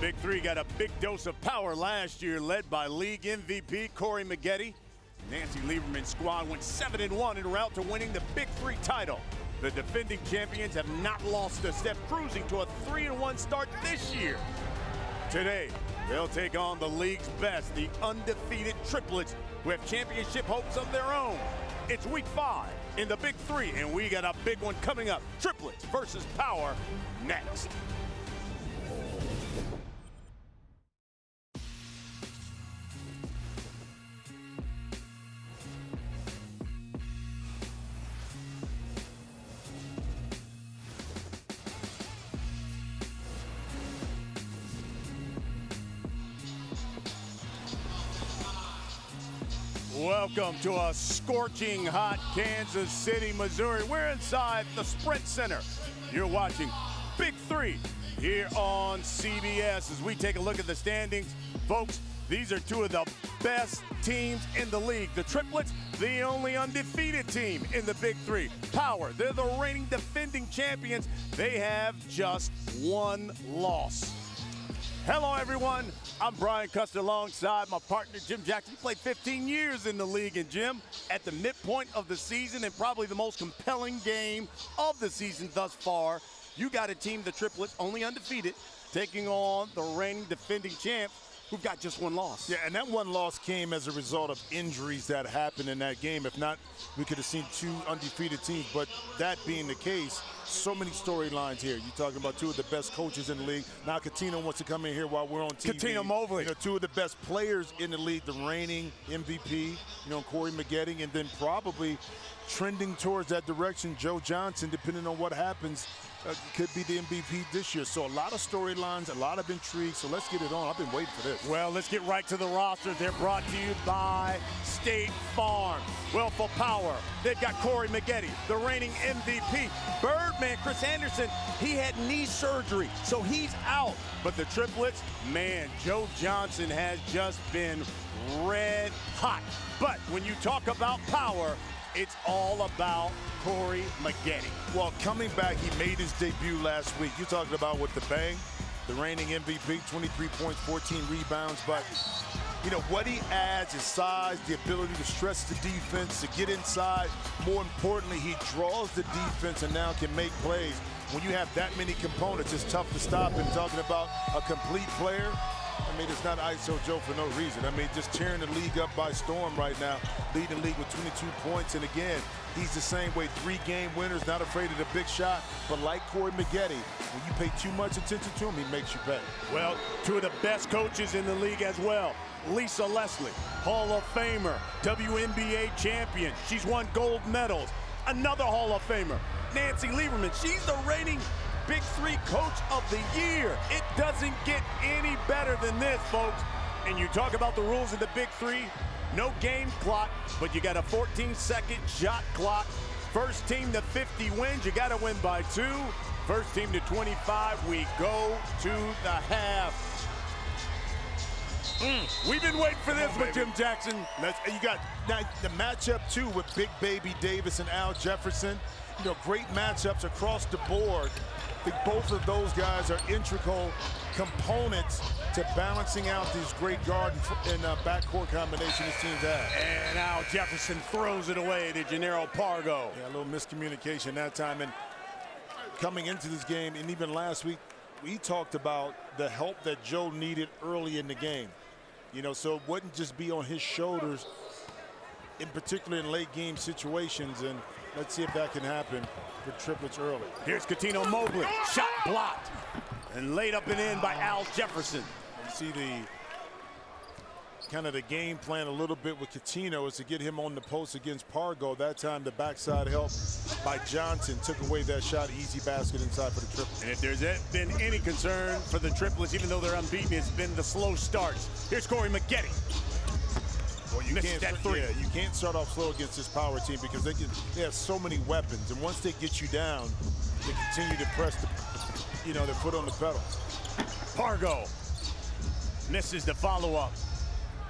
Big Three got a big dose of power last year, led by league MVP Corey Maggette. Nancy Lieberman's squad went 7-1 en route to winning the Big Three title. The defending champions have not lost a step, cruising to a 3-1 start this year. Today, they'll take on the league's best, the undefeated Triplets, who have championship hopes of their own. It's week 5 in the Big Three, and we got a big one coming up. Triplets versus Power next. Welcome to a scorching hot Kansas City, Missouri. We're inside the Sprint Center. You're watching Big Three here on CBS as we take a look at the standings. Folks, these are two of the best teams in the league. The Triplets, the only undefeated team in the Big Three. Power, they're the reigning defending champions. They have just one loss. Hello, everyone. I'm Brian Custer alongside my partner, Jim Jackson. He played 15 years in the league, and Jim, at the midpoint of the season and probably the most compelling game of the season thus far, you got a team, the Triplets, only undefeated, taking on the reigning defending champs, who've got just one loss. Yeah, and that one loss came as a result of injuries that happened in that game. If not, we could have seen two undefeated teams. But that being the case, so many storylines here. You're talking about two of the best coaches in the league. Now Cuttino wants to come in here while we're on TV. Cuttino Mobley. You know, two of the best players in the league, the reigning MVP, Corey Maggette, and then probably trending towards that direction, Joe Johnson, depending on what happens, could be the MVP this year. So a lot of storylines, a lot of intrigue. So let's get it on. I've been waiting for this. Well, let's get right to the rosters. They're brought to you by State Farm. Well, for Power, they've got Corey Maggette, the reigning MVP. Birdman, Chris Anderson, he had knee surgery, so he's out. But the Triplets, man, Joe Johnson has just been red hot. But when you talk about Power, it's all about Corey Maggette. Well, coming back, he made his debut last week. You're talking about with the bang, the reigning MVP, 23 points, 14 rebounds. But, what he adds is size, the ability to stretch the defense, to get inside. More importantly, he draws the defense and now can make plays. When you have that many components, it's tough to stop him. Talking about a complete player, it's not ISO Joe for no reason. Just tearing the league up by storm right now, leading the league with 22 points. And again, he's the same way, 3-game winners, not afraid of the big shot. But like Corey Maggette, when you pay too much attention to him, he makes you pay. Well, two of the best coaches in the league as well. Lisa Leslie, Hall of Famer, WNBA Champion. She's won gold medals. Another Hall of Famer, Nancy Lieberman. She's the reigning Big Three Coach of the Year. It doesn't get any better than this, folks. And you talk about the rules of the Big Three, no game clock, but you got a 14-second shot clock. First team to 50 wins, you got to win by 2. First team to 25, we go to the half. We've been waiting for this one, Jim Jackson. You got the matchup, too, with Big Baby Davis and Al Jefferson. Great matchups across the board. I think both of those guys are integral components to balancing out these great guard and backcourt combinations these teams have. And now Jefferson throws it away to Jannero Pargo. Yeah, a little miscommunication that time. And coming into this game, and even last week, we talked about the help that Joe needed early in the game. So it wouldn't just be on his shoulders, in particular in late game situations. And let's see if that can happen for Triplets early. Here's Cuttino Mobley, shot blocked, and laid up and in by Al Jefferson. You see the game plan a little bit with Cuttino is to get him on the post against Pargo. That time the backside help by Johnson took away that shot. Easy basket inside for the Triplets. And if there's been any concern for the Triplets, even though they're unbeaten, it's been the slow starts. Here's Corey Maggette. Well, you can't start off slow against this Power team because they have so many weapons, and once they get you down, they continue to press their foot on the pedal. Pargo misses the follow-up.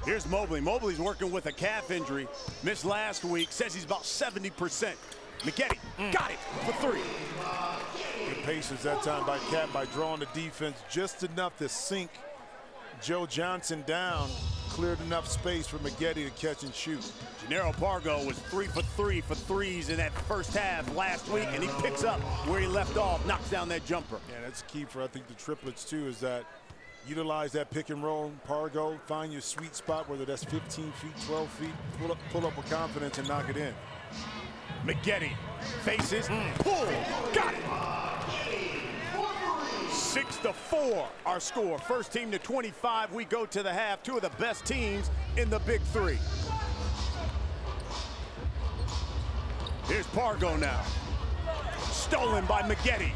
Here's Mobley. Mobley's working with a calf injury. Missed last week. Says he's about 70%. Maggette got it for three. Good patience that time by Cat by drawing the defense just enough to sink Joe Johnson down. Cleared enough space for Maggette to catch and shoot. Jannero Pargo was 3 for 3 for threes in that first half last week, and he picks up where he left off, knocks down that jumper. Yeah, that's key for, I think, the triplets, too, is that utilize that pick and roll. Pargo, find your sweet spot, whether that's 15 feet, 12 feet, pull up with confidence and knock it in. Maggette faces, pull, got it. 6-4 our score. First team to 25. We go to the half. Two of the best teams in the Big Three. Here's Pargo now. Stolen by Maggette.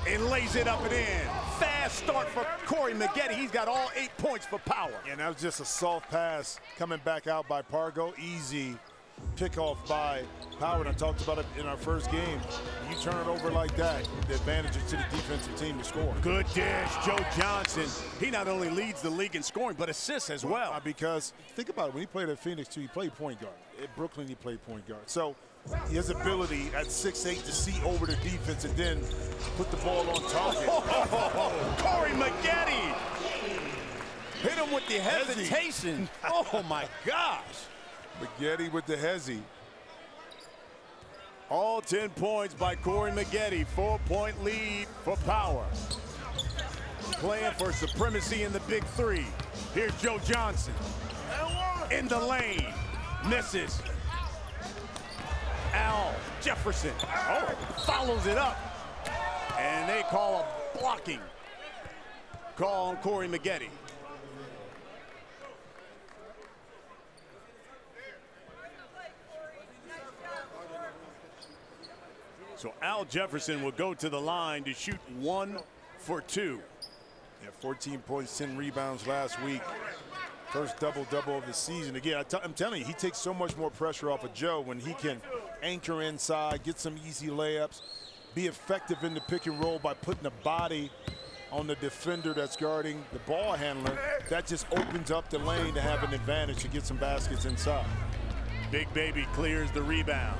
And lays it up and in. Fast start for Corey Maggette. He's got all 8 points for power. And that was just a soft pass coming back out by Pargo. Easy pickoff by Power. And I talked about it in our first game. You turn it over like that, the advantage is to the defensive team to score. Good dish, Joe Johnson. He not only leads the league in scoring, but assists as well. Because think about it, when he played at Phoenix too, he played point guard. At Brooklyn, he played point guard. So his ability at 6'8" to see over the defense and then put the ball on target. Corey Maggette hit him with the hesitation. Oh my gosh. Maggette with the hezzy. All 10 points by Corey Maggette. 4-point lead for Power. Playing for supremacy in the Big Three. Here's Joe Johnson. In the lane. Misses. Jefferson. Follows it up. And they call a blocking call on Corey Maggette. So Jefferson will go to the line to shoot 1 for 2. Yeah, 14 points, 10 rebounds last week. First double-double of the season. Again, I'm telling you, he takes so much more pressure off of Joe when he can anchor inside, get some easy layups, be effective in the pick and roll by putting the body on the defender that's guarding the ball handler. That just opens up the lane to have an advantage to get some baskets inside. Big Baby clears the rebound.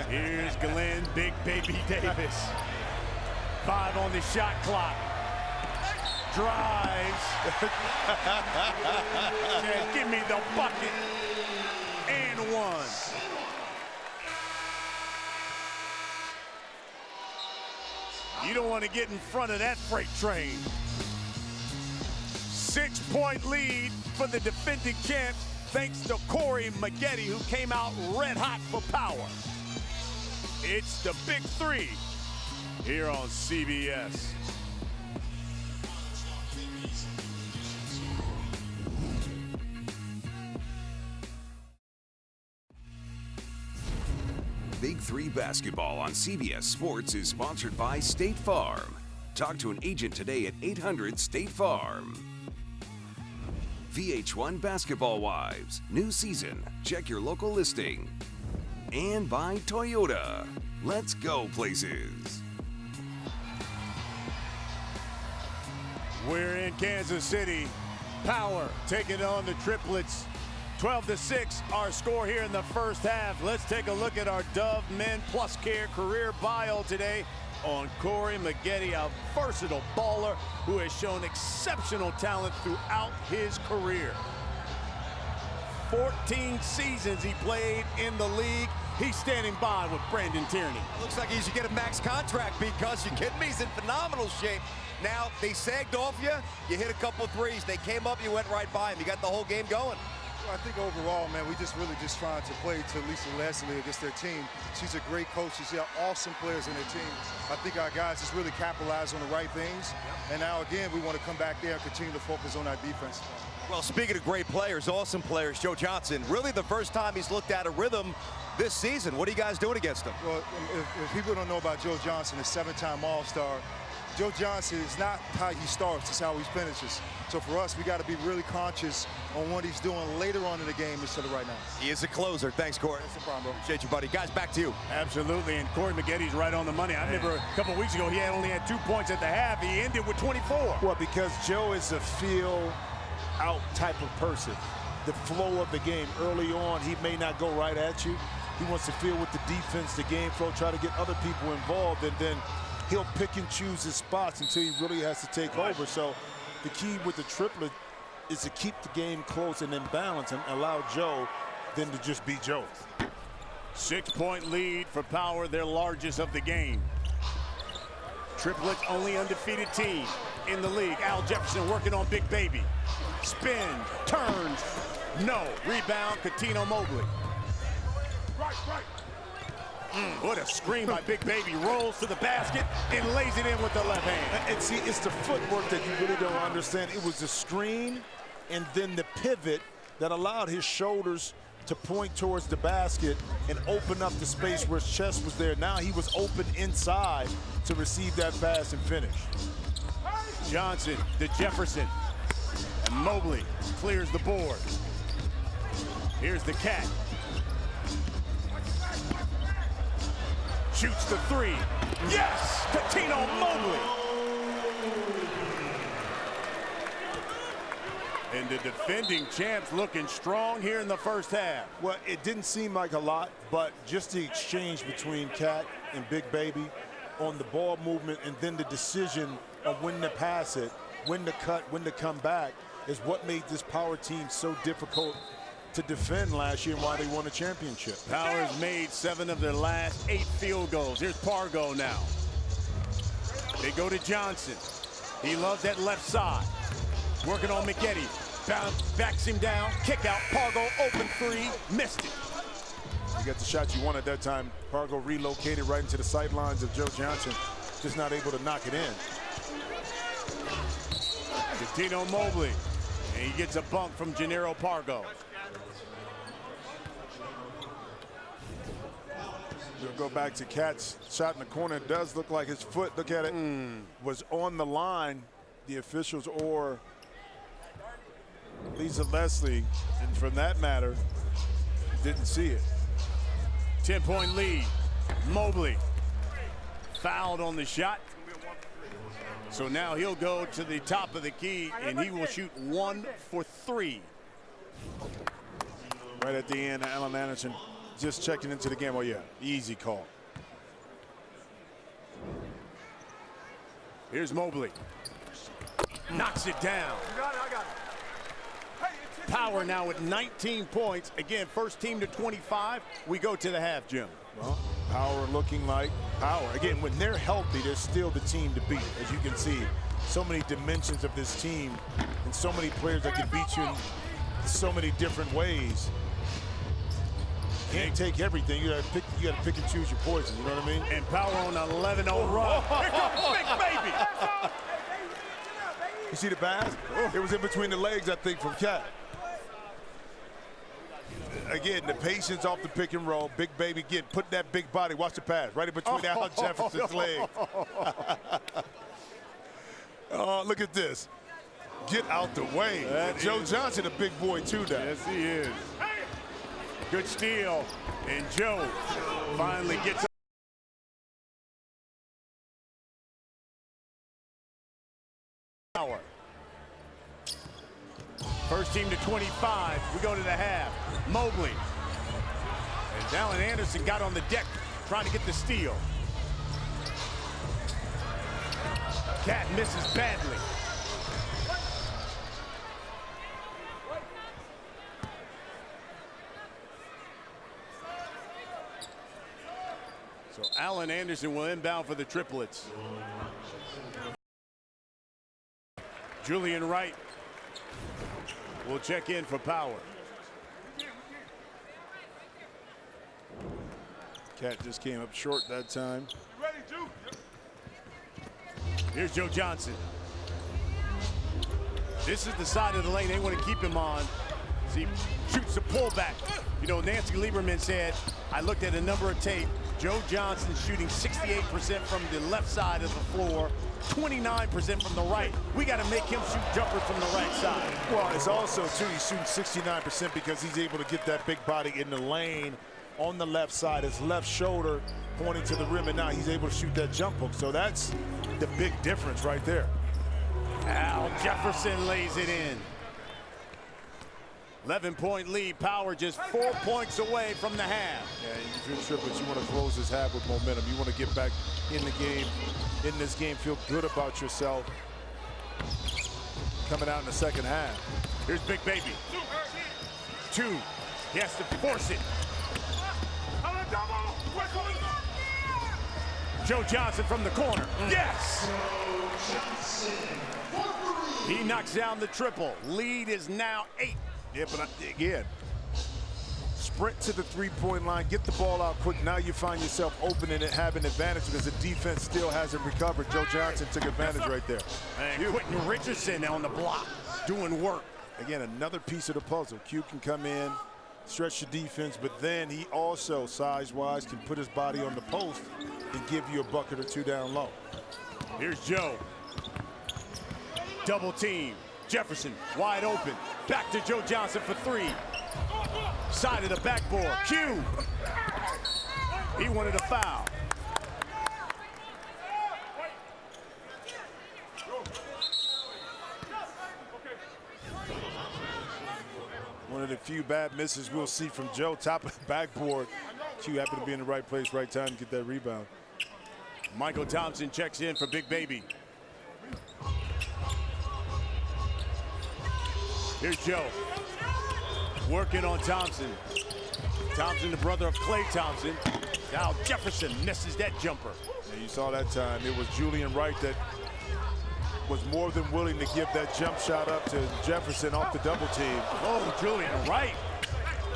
Here's Glen Big Baby Davis. 5 on the shot clock. Drives. And give me the bucket. And 1. You don't want to get in front of that freight train. 6-point lead for the defending champs, thanks to Corey Maggette, who came out red hot for Power. It's the Big Three here on CBS. Big Three Basketball on CBS Sports is sponsored by State Farm. Talk to an agent today at 800-STATE-FARM. VH1 Basketball Wives. New season. Check your local listing. And by Toyota. Let's go places. We're in Kansas City. Power taking on the Triplets. 12-6 our score here in the first half. Let's take a look at our Dove Men Plus Care career bio today on Corey Maggette, a versatile baller who has shown exceptional talent throughout his career. 14 seasons he played in the league. He's standing by with Brandon Tierney. Looks like he should get a max contract because you kidding me? He's in phenomenal shape. Now, they sagged off you. You hit a couple threes. They came up, you went right by him. You got the whole game going. Well, I think overall, man, we really trying to play to Lisa Leslie against their team. She's a great coach. She's got awesome players in their team. I think our guys just really capitalize on the right things. And now, again, we want to come back there and continue to focus on our defense. Well, speaking of great players, awesome players, Joe Johnson, really the first time he's looked at a rhythm this season. What are you guys doing against him? Well, if people don't know about Joe Johnson, a 7-time All-Star, Joe Johnson is not how he starts, it's how he finishes. So for us, we got to be really conscious on what he's doing later on in the game instead of right now. He is a closer. Thanks, Corey. That's no problem, bro. Appreciate you, buddy. Guys, back to you. Absolutely, and Corey Maggette's right on the money. I remember a couple weeks ago, he only had 2 points at the half. He ended with 24. Well, because Joe is a feel-out type of person. The flow of the game. Early on, he may not go right at you. He wants to feel with the defense, the game flow, try to get other people involved, and then he'll pick and choose his spots until he really has to take over. So the key with the triplet is to keep the game close and in balance and allow Joe then to just be Joe. 6-point lead for Power, their largest of the game. Triplets only undefeated team in the league. Al Jefferson working on Big Baby. Spin, turns, no. Rebound, Cuttino Mobley. What a screen by Big Baby. Rolls to the basket and lays it in with the left hand. And see, it's the footwork that you really don't understand. It was the screen and then the pivot that allowed his shoulders to point towards the basket and open up the space where his chest was there. Now he was open inside to receive that pass and finish. Johnson to Jefferson. And Mobley clears the board. Here's the Cat. Shoots the three. Yes! Cuttino Mobley. And the defending champs looking strong here in the first half. Well, it didn't seem like a lot, but just the exchange between Cat and Big Baby on the ball movement and then the decision of when to pass it, when to cut, when to come back is what made this Power team so difficult to defend last year and why they won a championship. Power's made 7 of their last 8 field goals. Here's Pargo now. They go to Johnson. He loves that left side. Working on Maggette. Backs him down. Kick out. Pargo open 3. Missed it. You got the shot you wanted that time. Pargo relocated right into the sidelines of Joe Johnson. Just not able to knock it in. Cuttino Mobley. And he gets a bump from Jannero Pargo. We'll go back to Cat's shot in the corner. It does look like his foot, look at it, was on the line. The officials or Lisa Leslie, and from that matter, didn't see it. 10-point lead. Mobley fouled on the shot. So now he'll go to the top of the key and he will shoot 1 for 3. Right at the end, Alan Anderson just checking into the game. Oh yeah, easy call. Here's Mobley. Knocks it down. I got it. Power now with 19 points. Again, first team to 25. We go to the half, Jim. Well, Power looking like Power. Again, when they're healthy, they're still the team to beat. As you can see, so many dimensions of this team and so many players that can beat you in so many different ways. Can't take everything. You gotta pick and choose your poison. You know what I mean? And Power on an 11-0 run. Here comes Big Baby. You see the pass? It was in between the legs, I think, from Cat. Again, the patience off the pick and roll. Big Baby, again, put that big body. Watch the pass. Right in between Al Jefferson's legs. Oh, look at this. Get out the way. Joe Johnson, a big boy, too, now. Yes, he is. Good steal. And Joe finally gets Power. First team to 25. We go to the half. Mobley. And Alan Anderson got on the deck trying to get the steal. Cat misses badly. So Alan Anderson will inbound for the Triplets. Julian Wright will check in for Power. Cat just came up short that time. Here's Joe Johnson. This is the side of the lane they want to keep him on. See, shoots a pullback. You know, Nancy Lieberman said, I looked at a number of tape. Joe Johnson shooting 68% from the left side of the floor, 29% from the right. We got to make him shoot jumpers from the right side. Well, it's also, too, he's shooting 69% because he's able to get that big body in the lane on the left side, his left shoulder pointing to the rim, and now he's able to shoot that jump hook. So that's the big difference right there. Al Jefferson lays it in. 11-point lead. Power just 4 points away from the half. Yeah, if you're Triplets, you want to close this half with momentum. You want to get back in the game, in this game, feel good about yourself. Coming out in the second half. Here's Big Baby. 2. He has to force it. Joe Johnson from the corner. Yes! He knocks down the triple. Lead is now 8. Yeah, but again, sprint to the three-point line, get the ball out quick. Now you find yourself open and having advantage because the defense still hasn't recovered. Joe Johnson took advantage right there. And Quentin Richardson on the block, doing work. Again, another piece of the puzzle. Q can come in, stretch the defense, but then he also, size-wise, can put his body on the post and give you a bucket or 2 down low. Here's Joe. Double team. Jefferson wide open. Back to Joe Johnson for 3. Side of the backboard. Q. He wanted a foul. One of the few bad misses we'll see from Joe. Top of the backboard. Q happened to be in the right place, right time to get that rebound. Mychel Thompson checks in for Big Baby. Here's Joe. Working on Thompson. Thompson, the brother of Klay Thompson. Now Jefferson misses that jumper. And you saw that time. It was Julian Wright that was more than willing to give that jump shot up to Jefferson off the double team. Oh, Julian Wright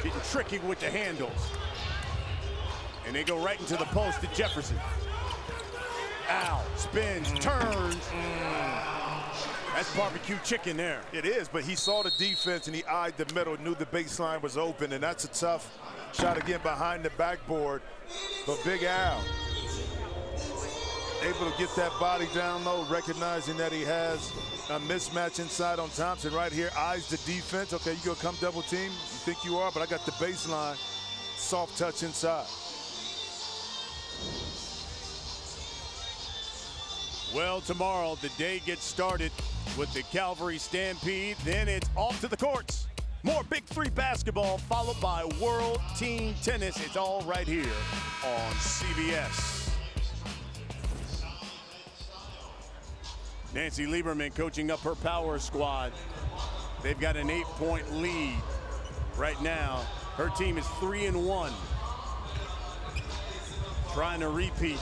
getting tricky with the handles. And they go right into the post to Jefferson. Al spins, turns. That's barbecue chicken there. It is, but he saw the defense and he eyed the middle, knew the baseline was open, and that's a tough shot again behind the backboard. But Big Al able to get that body down low, recognizing that he has a mismatch inside on Thompson right here. Eyes the defense. Okay, you gonna come double team? You think you are, but I got the baseline. Soft touch inside. Well, tomorrow the day gets started with the Calvary Stampede. Then it's off to the courts. More Big 3 basketball followed by World Team Tennis. It's all right here on CBS. Nancy Lieberman coaching up her power squad. They've got an 8-point lead right now. Her team is 3-1. Trying to repeat.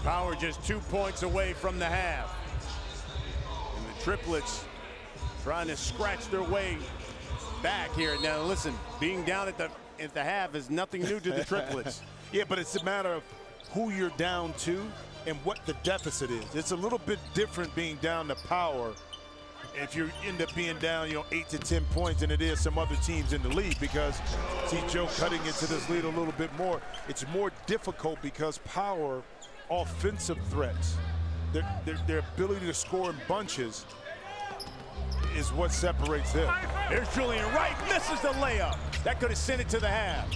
Power just 2 points away from the half. And the Triplets trying to scratch their way back here. Now listen, being down at the half is nothing new to the Triplets. Yeah, but it's a matter of who you're down to and what the deficit is. It's a little bit different being down to Power if you end up being down, 8 to 10 points than it is some other teams in the league, because see Joe cutting into this lead a little bit more. It's more difficult because Power offensive threats, their ability to score in bunches is what separates them. Here's Julian Wright, misses the layup. That could have sent it to the half.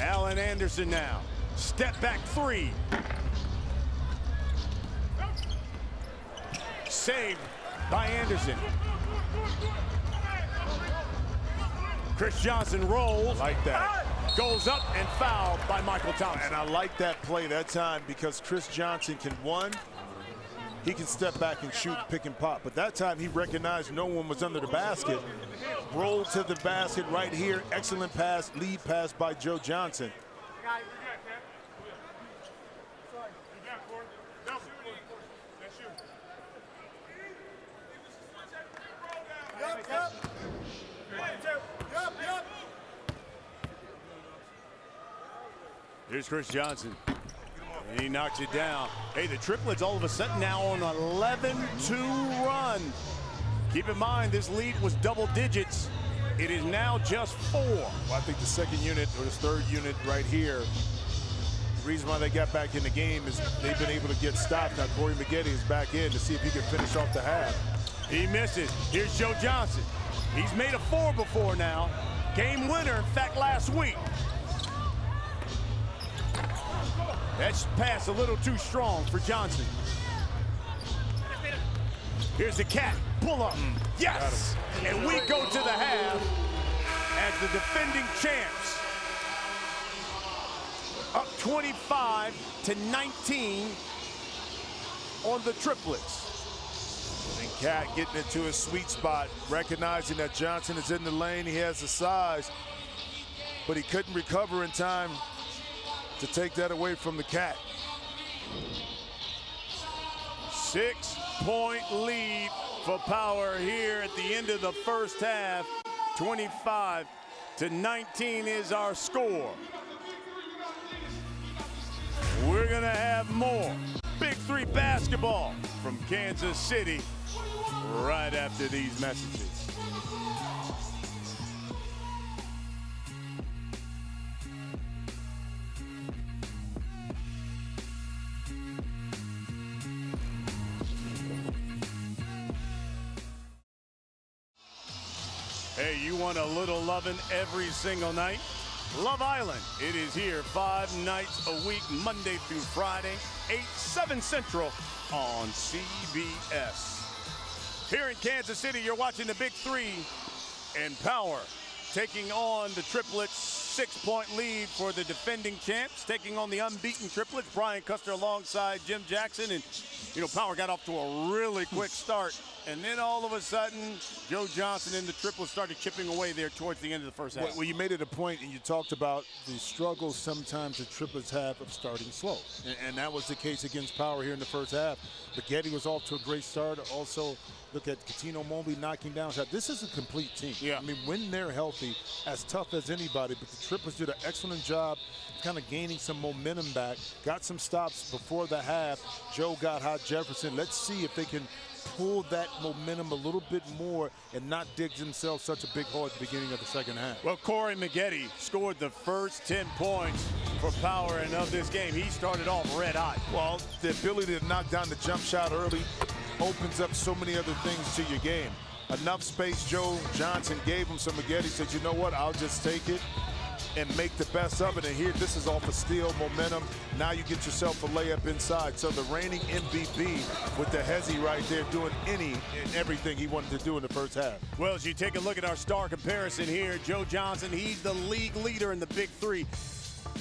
Allen Anderson now. Step back 3. Saved by Anderson. Chris Johnson rolls. I like that. Goes up and fouled by Mychel Thompson. And I like that play that time because Chris Johnson can, he can step back and shoot, pick and pop. But that time he recognized no one was under the basket. Rolled to the basket right here. Excellent pass, lead pass by Joe Johnson. Here's Chris Johnson. And he knocks it down. Hey, the Triplets all of a sudden now on an 11-2 run. Keep in mind, this lead was double digits. It is now just 4. Well, I think the second unit or the third unit right here, the reason why they got back in the game is they've been able to get stopped. Now Corey Maggette is back in to see if he can finish off the half. He misses. Here's Joe Johnson. He's made a 4 before now. Game winner, in fact, last week. That's pass a little too strong for Johnson. Here's the Cat. Pull up. Yes! And we go to the half as the defending champs. Up 25-19 on the triplets. And Cat getting into his sweet spot, recognizing that Johnson is in the lane. He has the size, but he couldn't recover in time to take that away from the Cat. 6-point lead for Power here at the end of the first half. 25-19 is our score. We're gonna have more Big 3 basketball from Kansas City right after these messages. Hey, you want a little loving every single night? Love Island. It is here 5 nights a week, Monday through Friday, 8, 7 Central on CBS. Here in Kansas City, you're watching the Big 3 and Power taking on the triplets. 6-point lead for the defending champs, taking on the unbeaten triplets. Brian Custer alongside Jim Jackson. And, you know, Power got off to a really quick start. And then all of a sudden, Joe Johnson and the triplets started chipping away there towards the end of the first half. Well, you made it a point, and you talked about the struggles sometimes the triplets have of starting slow. And that was the case against Power here in the first half. Maggette was off to a great start. Also, look at Cuttino Mobley knocking down shots. This is a complete team. Yeah. I mean, when they're healthy, as tough as anybody, but the triplets did an excellent job kind of gaining some momentum back. Got some stops before the half. Joe got hot. Jefferson. Let's see if they can pull that momentum a little bit more and not dig themselves such a big hole at the beginning of the second half. Well, Corey Maggette scored the first 10 points for Power, and of this game, he started off red hot. Well, the ability to knock down the jump shot early opens up so many other things to your game. Enough space Joe Johnson gave him, so Maggette said, you know what, I'll just take it and make the best of it. And here, this is off of steal momentum. Now you get yourself a layup inside. So the reigning MVP with the hezzy right there doing any and everything he wanted to do in the first half. Well, as you take a look at our star comparison here, Joe Johnson, he's the league leader in the Big 3.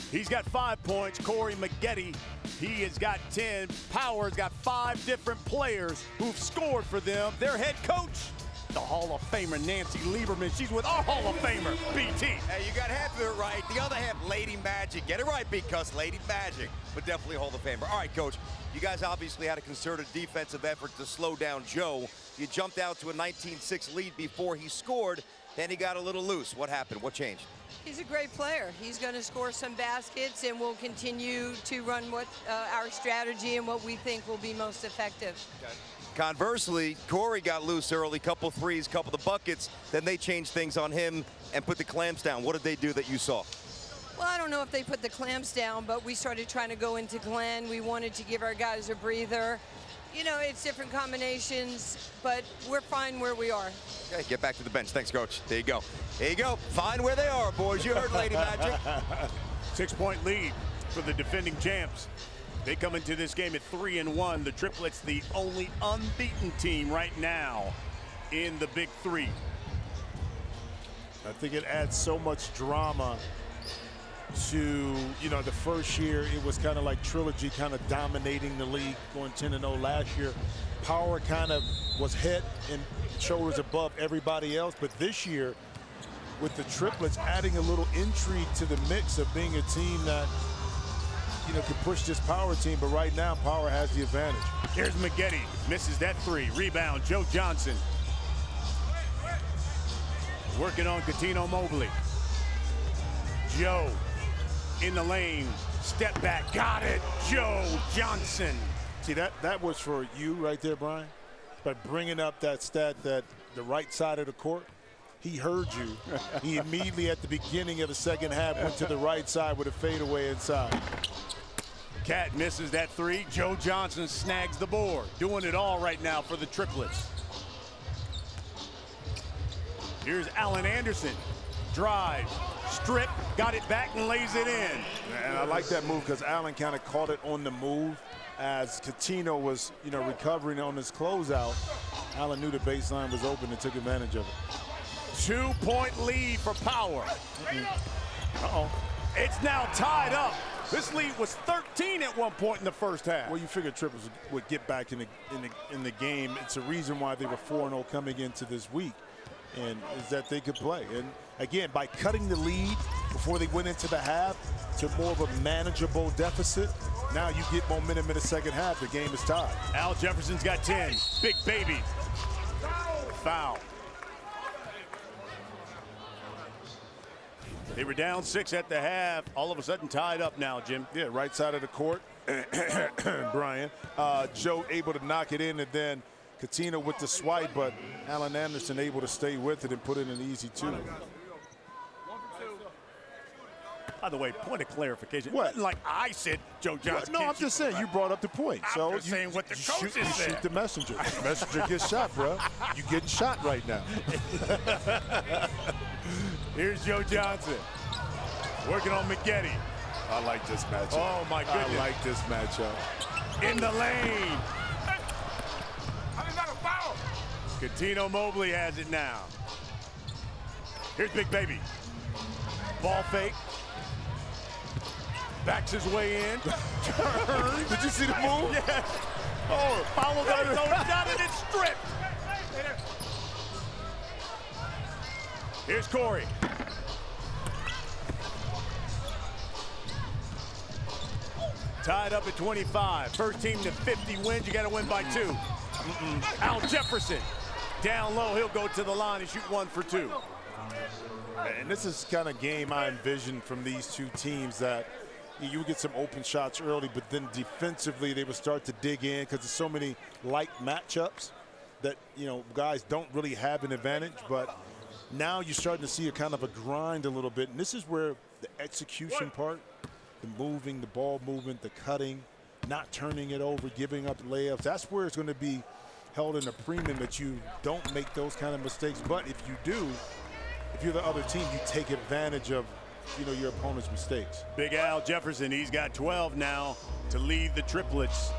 He's got 5 points. Corey Maggette, he has got 10. Power's got 5 different players who've scored for them. Their head coach, the Hall of Famer, Nancy Lieberman. She's with our Hall of Famer, BT. Hey, you got half of it right. The other half, Lady Magic. Get it right, because Lady Magic, but definitely Hall of Famer. All right, Coach, you guys obviously had a concerted defensive effort to slow down Joe. You jumped out to a 19-6 lead before he scored. Then he got a little loose. What happened? What changed? He's a great player. He's going to score some baskets, and we'll continue to run what our strategy and what we think will be most effective. Okay. Conversely, Corey got loose early, couple threes, couple of buckets. Then they changed things on him and put the clamps down. What did they do that you saw? Well, I don't know if they put the clamps down, but we started trying to go into Glen. We wanted to give our guys a breather. You know, it's different combinations, but we're fine where we are. Okay, get back to the bench. Thanks, Coach. There you go. There you go. Fine where they are, boys. You heard Lady Magic. 6-point lead for the defending champs. They come into this game at 3-1. The triplets, the only unbeaten team right now in the Big 3. I think it adds so much drama to, you know, the first year it was kind of like Trilogy kind of dominating the league, going 10-0 last year. Power kind of was head and shoulders above everybody else, but this year with the triplets adding a little intrigue to the mix of being a team that, you know, could push this Power team, but right now Power has the advantage. Here's Maggette, misses that 3. Rebound, Joe Johnson. Working on Cuttino Mobley. Joe in the lane, step back, got it, Joe Johnson. See, that was for you right there, Brian, by bringing up that stat that the right side of the court, he heard you. He immediately at the beginning of the second half went to the right side with a fadeaway inside. Cat misses that 3. Joe Johnson snags the board. Doing it all right now for the triplets. Here's Allen Anderson. Drive, strip, got it back and lays it in. And I like that move because Allen kind of caught it on the move as Cuttino was, recovering on his closeout. Allen knew the baseline was open and took advantage of it. 2-point lead for Power. It's now tied up. This lead was 13 at one point in the first half. Well, you figured Triplets would get back in the game. It's a reason why they were 4-0 coming into this week, and is that they could play. And again, by cutting the lead before they went into the half to more of a manageable deficit, now you get momentum in the second half. The game is tied. Al Jefferson's got 10. Big baby. Foul. They were down 6 at the half. All of a sudden tied up now, Jim. Yeah, right side of the court. Brian. Joe able to knock it in, and then Cuttino with the swipe, but Alan Anderson able to stay with it and put in an easy 2. By the way, point of clarification. What? It wasn't like I said Joe Johnson. No, I'm just saying you brought up the point. So I'm just saying what the coaches said. Shoot the messenger. The messenger gets shot, bro. You getting shot right now. Here's Joe Johnson working on Maggette. I like this matchup. Oh my goodness. I like this matchup. In the lane. Cuttino Mobley has it now. Here's Big Baby. Ball fake. Backs his way in. Turns. Did you see the move? Yes. Oh, followed by his own shot and it's stripped. Here's Corey. Tied up at 25. First team to 50 wins. You got to win by 2. Al Jefferson down low. He'll go to the line and shoot 1 for 2. And this is kind of game I envision from these two teams, that you would get some open shots early, but then defensively they would start to dig in because there's so many light matchups that, guys don't really have an advantage. But now you're starting to see a kind of a grind a little bit. And this is where the execution part, the moving, the ball movement, the cutting, not turning it over, giving up layups, that's where it's going to be held in a premium, that you don't make those kind of mistakes. But if you do, if you're the other team, you take advantage of, your opponent's mistakes. Big Al Jefferson, he's got 12 now to lead the Triplets.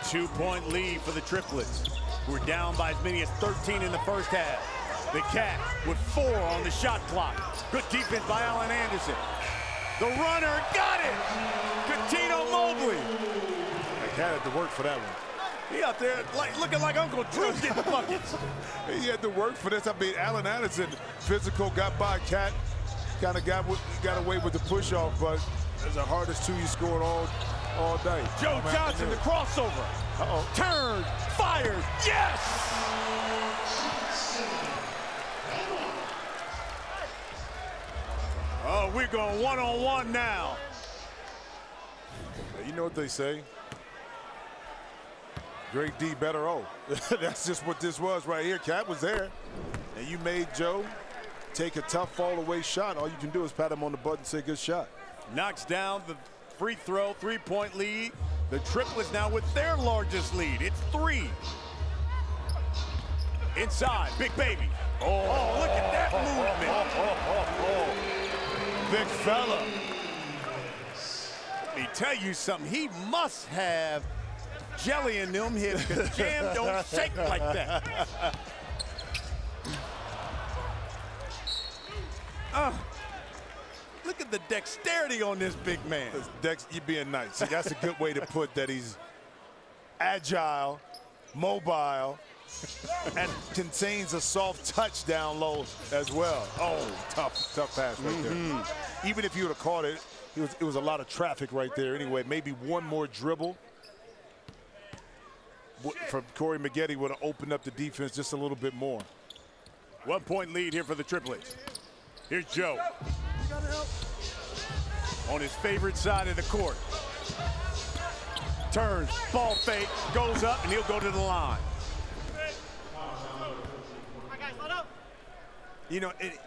2-point lead for the Triplets, who are down by as many as 13 in the first half. The Cat with 4 on the shot clock. Good defense by Alan Anderson. The runner got it! Cuttino Mobley. The Cat had to work for that one. He out there looking like Uncle Drew getting buckets. He had to work for this. I mean, Alan Anderson, physical, got by Cat, kind of got away with the push-off, but it's the hardest 2 you scored all day. Joe Johnson, the crossover. Turns, fires, yes! Oh, we're going one-on-one now. You know what they say? Great D, better O. That's just what this was right here. Cat was there, and you made Joe take a tough fall-away shot. All you can do is pat him on the butt and say, good shot. Knocks down the free throw, 3-point lead. The Triplets now with their largest lead. It's 3. Inside, Big Baby. Oh, look at that movement. Big fella. Let me tell you something. He must have jelly in them hips, because Jam don't shake like that. Look at the dexterity on this big man. Dex, you're being nice. See, that's a good way to put that. He's agile, mobile, and contains a soft touch down low as well. Oh, tough pass right there. Even if you would have caught it, it was a lot of traffic right there anyway. Maybe one more dribble from Corey Maggette would have opened up the defense just a little bit more. 1-point lead here for the Triplets. Here's Joe. On his favorite side of the court. Turns, ball fake, goes up, and he'll go to the line.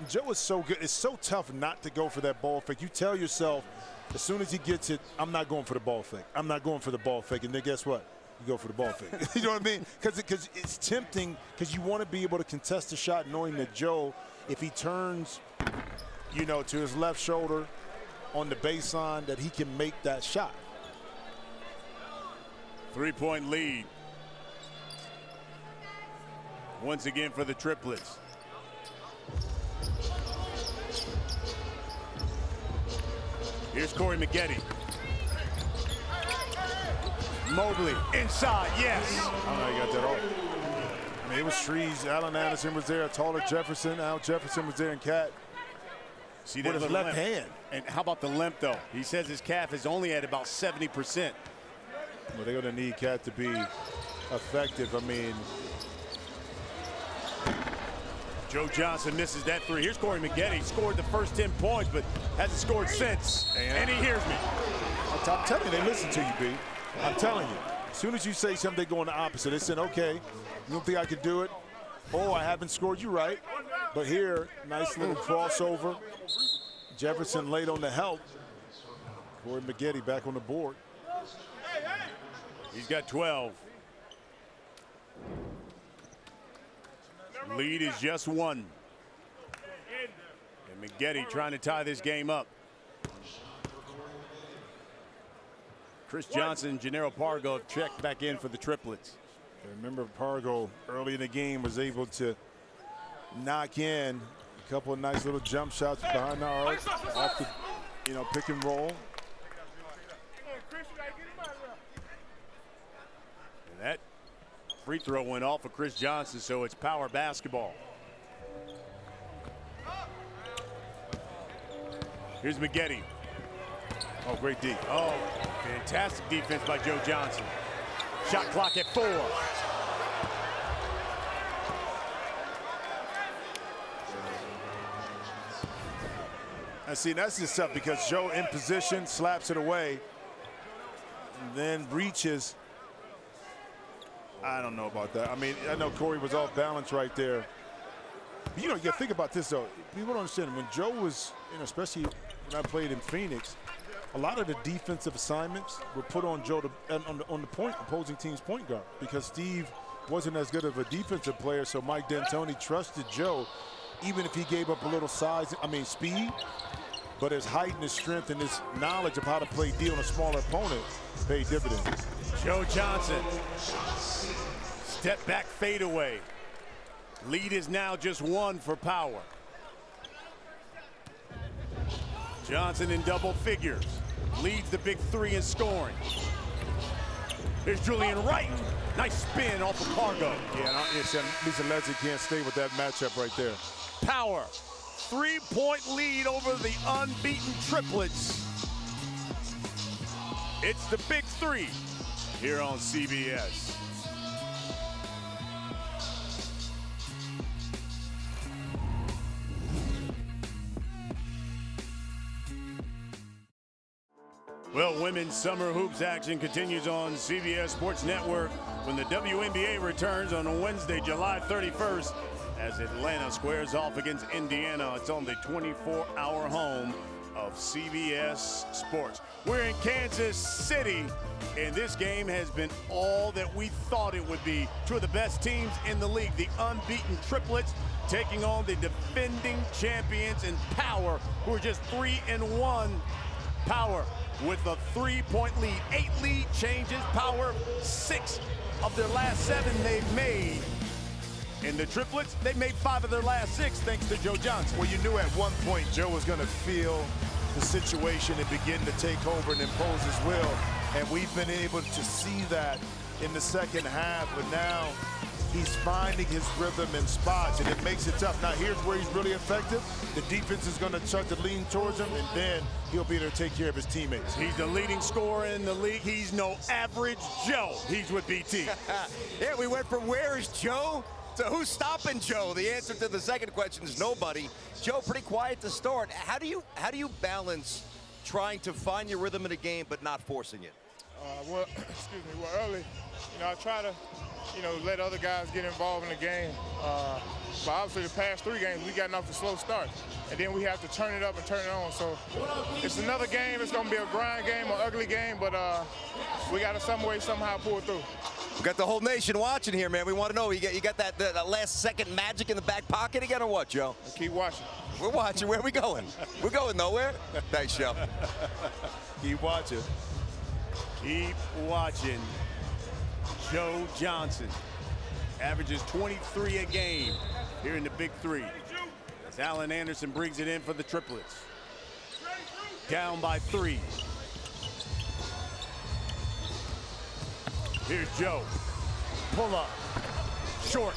Joe is so good. It's so tough not to go for that ball fake. You tell yourself, as soon as he gets it, I'm not going for the ball fake. I'm not going for the ball fake. And then guess what? you go for the ball fake. You know what I mean? Because it's tempting, because you want to be able to contest the shot knowing that Joe, if he turns, you know, to his left shoulder on the baseline, that he can make that shot. 3-point lead. Once again for the Triplets. Here's Corey Maggette. Mobley inside, yes. I know you got that off. I mean, it was Shrees. Allen Anderson was there. A taller Jefferson. Al Jefferson was there, and Cat. See that with his left hand. And how about the limp, though? He says his calf is only at about 70%. Well, they're going to need Cat to be effective. I mean, Joe Johnson misses that three. Here's Corey Maggette. He scored the first 10 points, but hasn't scored since. And he hears me. I'm telling you, they listen to you, B. I'm telling you. As soon as you say something, they go in the opposite. They said, okay, you don't think I could do it? Oh, I haven't scored. You right. But here, nice little crossover. Jefferson late on the help. Corey Maggette back on the board. He's got 12. Lead is just 1. And Maggette trying to tie this game up. Chris Johnson and Jannero Pargo have checked back in for the Triplets. Remember, Pargo early in the game was able to knock in a couple of nice little jump shots behind the arc, off the, you know, pick and roll. And that free throw went off of Chris Johnson, so it's power basketball. Here's Maggette. Oh, great D. Oh, fantastic defense by Joe Johnson. Shot clock at 4. And see, that's just tough because Joe in position, slaps it away, and then reaches. I don't know about that. I mean, I know Corey was off balance right there. But, you know, you got to think about this, though. People don't understand. When Joe was, you know, especially when I played in Phoenix, a lot of the defensive assignments were put on Joe on the point, opposing team's point guard, because Steve wasn't as good of a defensive player, so Mike D'Antoni trusted Joe, even if he gave up a little size, speed, but his height and his strength and his knowledge of how to play D on a smaller opponent paid dividends. Joe Johnson, step back fadeaway. Lead is now just 1 for Power. Johnson in double figures, leads the big 3 in scoring. Here's Julian Wright. Nice spin off of Pargo. Yeah, Lisa Leslie can't stay with that matchup right there. Power, 3-point lead over the unbeaten Triplets. It's the big 3 here on CBS. Well, women's summer hoops action continues on CBS Sports Network when the WNBA returns on Wednesday, July 31st, as Atlanta squares off against Indiana. It's on the 24-hour home of CBS Sports. We're in Kansas City, and this game has been all that we thought it would be. Two of the best teams in the league, the unbeaten Triplets, taking on the defending champions in Power, who are just 3-1. Power with a 3-point lead, 8 lead changes. Power, 6 of their last 7 they've made. And the Triplets, they made 5 of their last 6 thanks to Joe Johnson. Well, you knew at one point Joe was going to feel the situation and begin to take over and impose his will. And we've been able to see that in the second half, but now he's finding his rhythm in spots, and it makes it tough. Now, here's where he's really effective. The defense is going to start to lean towards him, and then he'll be able to take care of his teammates. He's the leading scorer in the league. He's no average Joe. He's with BT. Yeah, we went from where is Joe to who's stopping Joe. The answer to the second question is nobody. Joe, pretty quiet to start. How do you balance trying to find your rhythm in a game but not forcing it? Well, early, I try to, let other guys get involved in the game. But obviously the past 3 games, we gotten off to a slow start. And then we have to turn it up and turn it on. So it's another game. It's going to be a grind game, an ugly game, but we got to some way, somehow pull through. We got the whole nation watching here, man. We want to know, you got that last second magic in the back pocket again or what, Joe? Keep watching. We're watching. Where are we going? We're going nowhere. Thanks, Joe. Keep watching. Keep watching. Joe Johnson averages 23 a game here in the Big Three. As Alan Anderson brings it in for the Triplets. Down by 3. Here's Joe. Pull up. Short.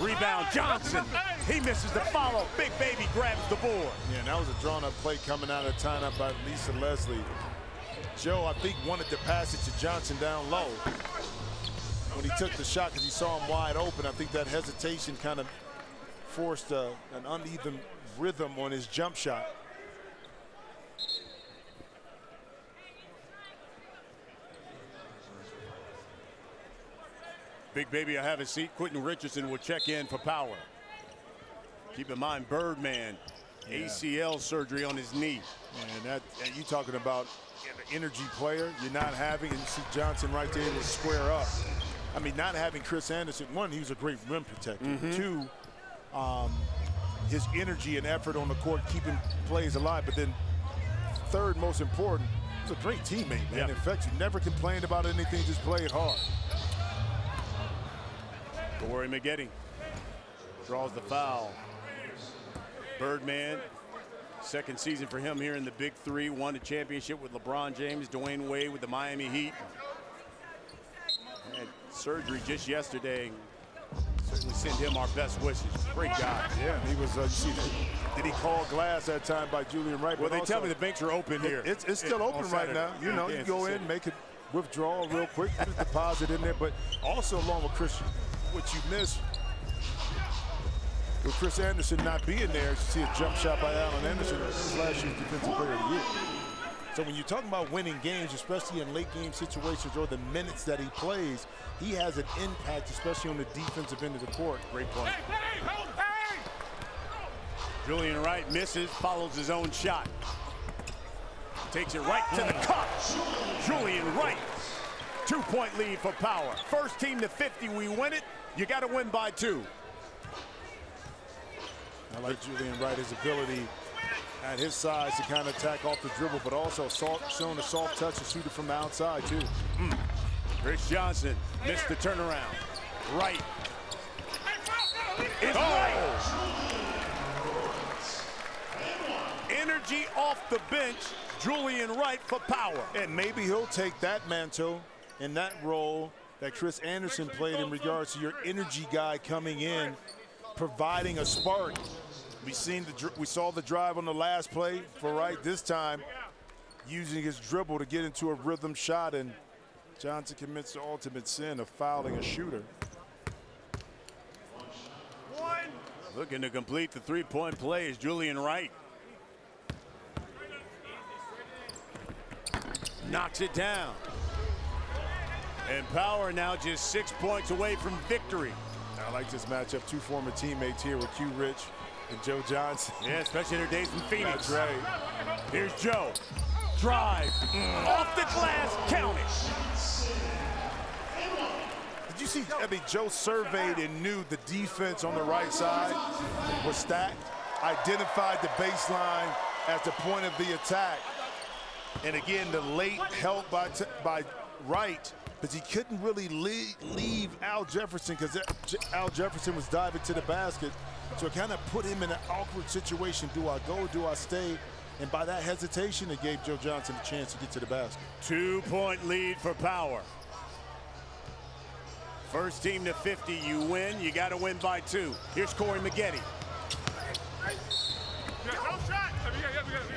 Rebound, Johnson. He misses the follow. Big Baby grabs the board. Yeah, and that was a drawn-up play coming out of timeout by Lisa Leslie. Joe, I think, wanted to pass it to Johnson down low. When he took the shot because he saw him wide open, I think that hesitation kind of forced an uneven rhythm on his jump shot. Big Baby, I have a seat. Quentin Richardson will check in for power. Keep in mind, Birdman, ACL surgery on his knee. And you talking about an energy player you're not having, and you see Johnson right there to square up. I mean, not having Chris Anderson, one, he was a great rim protector. Two, his energy and effort on the court keeping plays alive. But then third most important, he's a great teammate, man. In fact, you never complained about anything, just played hard. Corey Maggette draws the foul. Birdman, second season for him here in the Big Three. Won a championship with LeBron James, Dwayne Wade with the Miami Heat. Had surgery just yesterday. Certainly send him our best wishes. Great guy. Yeah, he was, you see, did he call glass that time by Julian Wright? Well, they tell me the banks are open here. It's still open right now. You know, you go in, make it withdraw real quick, put a deposit in there, but also along with Christian, what you miss with Chris Anderson not being there, you see a jump shot by Alan Anderson, last year's Defensive Player of the Year. So when you're talking about winning games, especially in late game situations or the minutes that he plays, he has an impact, especially on the defensive end of the court. Great point. Julian Wright misses, follows his own shot. Takes it right to the cup. Julian Wright, 2-point lead for power. First team to 50, we win it. You got to win by 2. I like Julian Wright, his ability at his size to kind of attack off the dribble, but also showing a soft touch and shoot it from the outside, too. Chris Johnson missed the turnaround. Wright. It's Wright. Energy off the bench. Julian Wright for power. And maybe he'll take that mantle and that role that Chris Anderson played in regards to your energy guy coming in, providing a spark. We saw the drive on the last play for Wright. This time, using his dribble to get into a rhythm shot, and Johnson commits the ultimate sin of fouling a shooter. Looking to complete the 3-point play is Julian Wright. Knocks it down. And Power now just 6 points away from victory. I like this matchup. Two former teammates here with Q Rich and Joe Johnson. Yeah, especially in their days in Phoenix. That's right. Here's Joe. Drive. Off the glass. Count it. Did you see, I mean, Joe surveyed and knew the defense on the right side was stacked, identified the baseline as the point of the attack. And again, the late help by Wright, but he couldn't really leave Al Jefferson because Al Jefferson was diving to the basket. So it kind of put him in an awkward situation. Do I go, do I stay? And by that hesitation, it gave Joe Johnson a chance to get to the basket. 2-point lead for Power. First team to 50, you win. You got to win by 2. Here's Corey Maggette.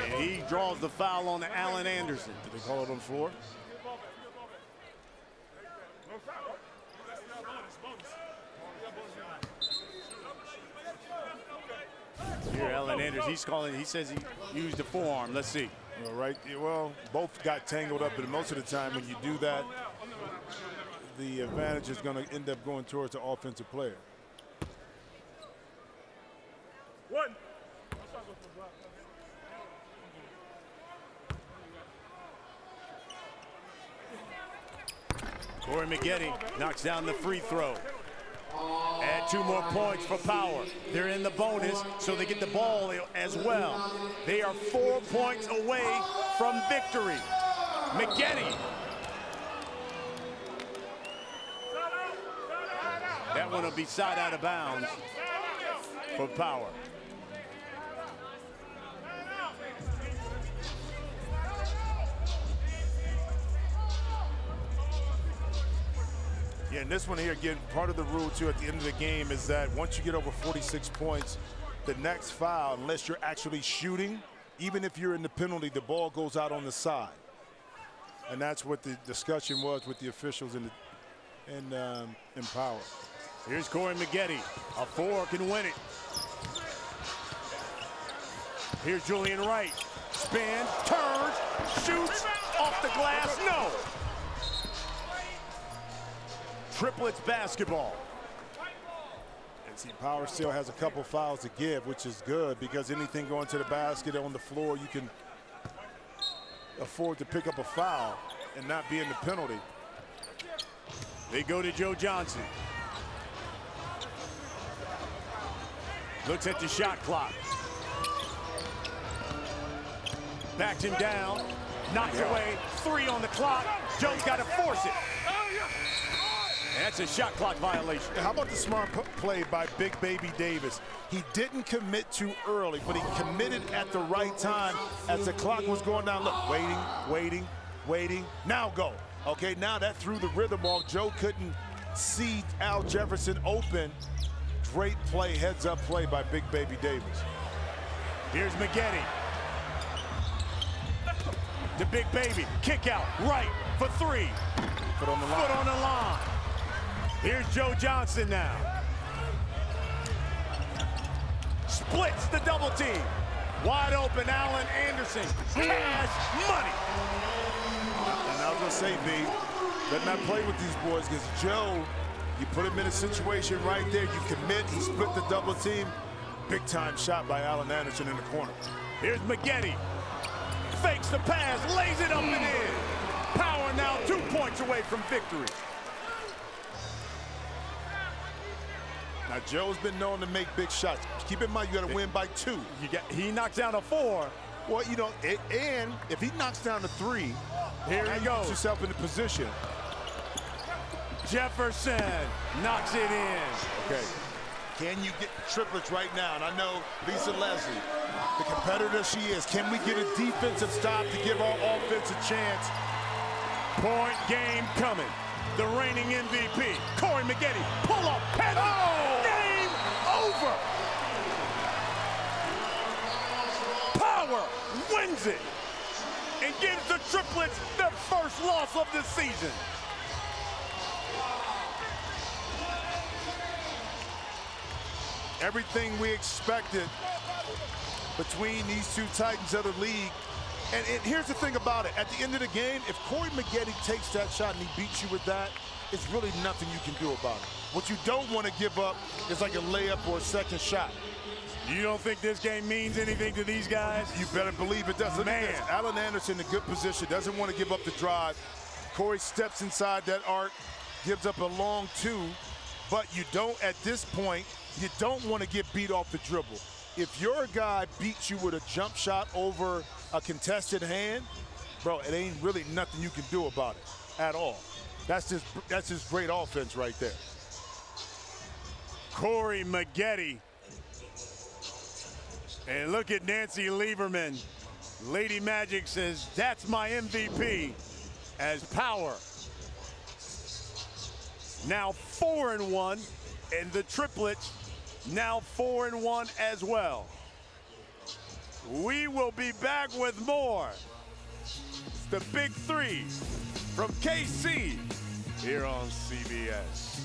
And he draws the foul on Alan Anderson. Did they call it on the floor? Here, Alan Anderson, he says he used the forearm. Let's see. All right, well, both got tangled up, but most of the time when you do that, the advantage is going to end up going towards the offensive player. One. Corey Maggette knocks down the free throw. Add 2 more points for Power. They're in the bonus, so they get the ball as well. They are 4 points away from victory. Maggette. That one will be side out of bounds for Power. Yeah, and this one here, again, part of the rule, too, at the end of the game is that once you get over 46 points, the next foul, unless you're actually shooting, even if you're in the penalty, the ball goes out on the side. And that's what the discussion was with the officials in Power. Here's Corey Maggette. A 4 can win it. Here's Julian Wright. Spin, turns, shoots, off the glass, no. Triplets basketball. And see, Power still has a couple fouls to give, which is good because anything going to the basket on the floor, you can afford to pick up a foul and not be in the penalty. They go to Joe Johnson. Looks at the shot clock. Backs him down. Knocks away. 3 on the clock. Joe's got to force it. That's a shot clock violation. How about the smart play by Big Baby Davis? He didn't commit too early, but he committed at the right time as the clock was going down. Look, waiting. Now go. Okay, now that threw the rhythm off. Joe couldn't see Al Jefferson open. Great play, heads-up play by Big Baby Davis. Here's Maggette. The Big Baby, kick out, right for 3. Foot on the line. Foot on the line. Here's Joe Johnson now. Splits the double team. Wide open, Allen Anderson. Cash money. And I was going to say, B, better not play with these boys because Joe, you put him in a situation right there. You commit, he split the double team. Big time shot by Allen Anderson in the corner. Here's Maggette. Fakes the pass, lays it up and in. Power now 2 points away from victory. Now, Joe's been known to make big shots. Keep in mind, you got to win by 2. He knocks down a 4. Well, you know, and if he knocks down a 3, here he goes. Put yourself in the position. Jefferson knocks it in. Okay. Can you get triplets right now? And I know Lisa Leslie, the competitor she is, can we get a defensive stop to give our offense a chance? Point game coming. The reigning MVP, Corey Maggette, pull up, head up, game over. Power wins it and gives the Triplets their first loss of the season. Everything we expected between these 2 titans of the league. And here's the thing about it. At the end of the game, if Corey Maggette takes that shot and he beats you with that, it's really nothing you can do about it. What you don't want to give up is like a layup or a second shot. You don't think this game means anything to these guys? You better believe it does. Man, Allen Anderson in a good position, doesn't want to give up the drive. Corey steps inside that arc, gives up a long 2, but you don't, at this point, you don't want to get beat off the dribble. If your guy beats you with a jump shot over a contested hand, bro, it ain't really nothing you can do about it at all. That's just great offense right there. Corey Maggette. And look at Nancy Lieberman. Lady Magic says, that's my MVP, as Power now 4-1, and the Triplets now 4-1 as well. We will be back with more. It's the Big 3 from KC here on CBS.